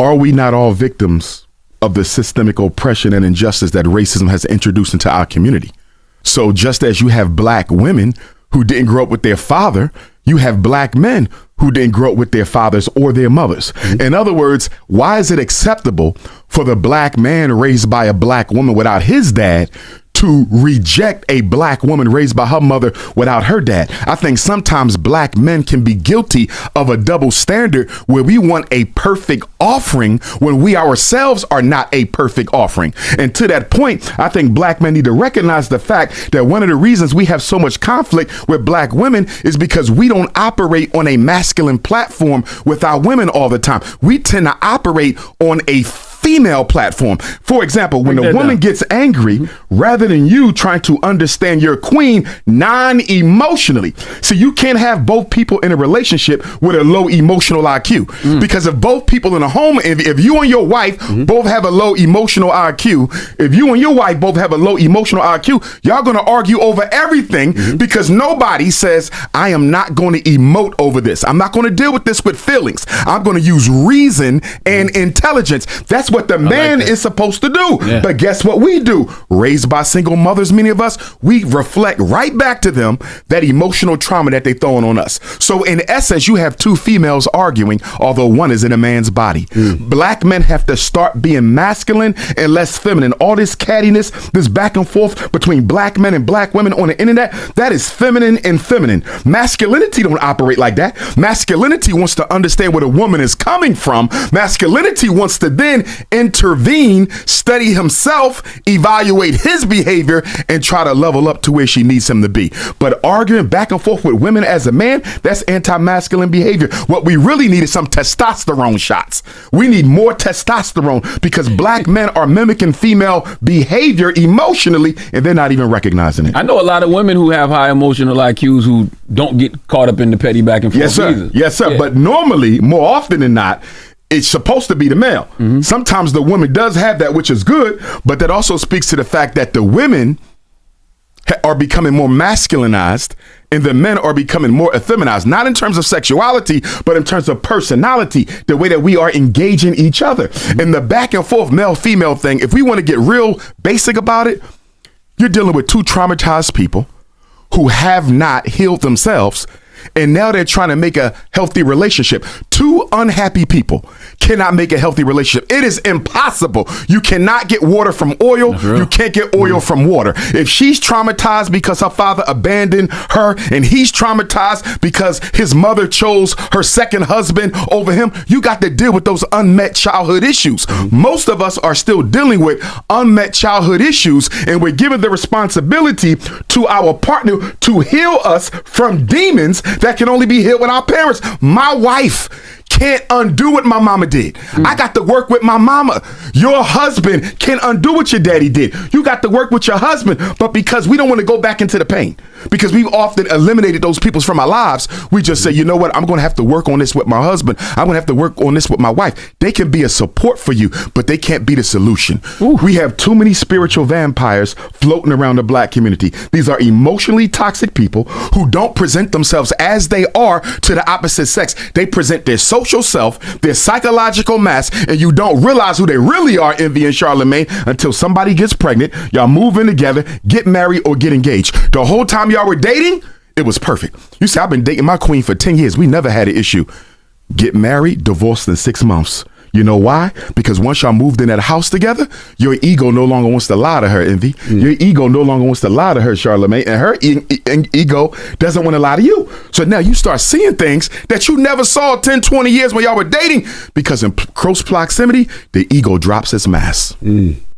are we not all victims of the systemic oppression and injustice that racism has introduced into our community? So just as you have black women who didn't grow up with their father, you have black men who didn't grow up with their fathers or their mothers. In other words, why is it acceptable for the black man raised by a black woman without his dad to reject a black woman raised by her mother without her dad? I think sometimes black men can be guilty of a double standard where we want a perfect offering when we ourselves are not a perfect offering. And to that point, I think black men need to recognize the fact that one of the reasons we have so much conflict with black women is because we don't operate on a masculine platform with our women all the time. We tend to operate on a female platform. For example, when a woman gets angry, rather than you trying to understand your queen non-emotionally. So you can't have both people in a relationship with a low emotional IQ. Because if both people in a home, if you and your wife both have a low emotional IQ, if you and your wife both have a low emotional IQ, y'all gonna argue over everything because nobody says, I am not going to emote over this. I'm not going to deal with this with feelings. I'm going to use reason and intelligence. That's what the man is supposed to do. Yeah. But guess what we do? Raised by single mothers, many of us, we reflect right back to them that emotional trauma that they throwing on us. So in essence, you have two females arguing, although one is in a man's body. Black men have to start being masculine and less feminine. All this cattiness, this back and forth between black men and black women on the internet, that is feminine and feminine. Masculinity don't operate like that. Masculinity wants to understand where the woman is coming from. Masculinity wants to then intervene, study himself, evaluate his behavior, and try to level up to where she needs him to be. But arguing back and forth with women as a man, that's anti-masculine behavior. What we really need is some testosterone shots. We need more testosterone because black men are mimicking female behavior emotionally, and they're not even recognizing it. I know a lot of women who have high emotional IQs who don't get caught up in the petty back and forth. Yes, sir. Either. Yes, sir. Yeah. But normally, more often than not, it's supposed to be the male. Sometimes the woman does have that, which is good, but that also speaks to the fact that the women are becoming more masculinized and the men are becoming more effeminized, not in terms of sexuality, but in terms of personality, the way that we are engaging each other. And the back and forth male-female thing, if we want to get real basic about it, you're dealing with two traumatized people who have not healed themselves, and now they're trying to make a healthy relationship. Two unhappy people cannot make a healthy relationship. It is impossible. You cannot get water from oil. You can't get oil from water. If she's traumatized because her father abandoned her and he's traumatized because his mother chose her second husband over him, you got to deal with those unmet childhood issues. Most of us are still dealing with unmet childhood issues, and we're given the responsibility to our partner to heal us from demons that can only be healed with our parents. My wife can't undo what my mama did. I got to work with my mama. Your husband can't undo what your daddy did. You got to work with your husband. But because we don't want to go back into the pain, because we've often eliminated those people from our lives, we just say, you know what, I'm going to have to work on this with my husband. I'm going to have to work on this with my wife. They can be a support for you, but they can't be the solution. We have too many spiritual vampires floating around the black community. These are emotionally toxic people who don't present themselves as they are to the opposite sex. They present their social self, their psychological mass, and you don't realize who they really are, Envy and Charlemagne, until somebody gets pregnant, y'all move in together, get married, or get engaged. The whole time y'all were dating, it was perfect. You see, I've been dating my queen for 10 years. We never had an issue. Get married, divorced in 6 months. You know why? Because once y'all moved in that house together, your ego no longer wants to lie to her, Envy. Your ego no longer wants to lie to her, Charlemagne, and her ego doesn't want to lie to you. So now you start seeing things that you never saw 10, 20 years when y'all were dating, because in close proximity, the ego drops its mask.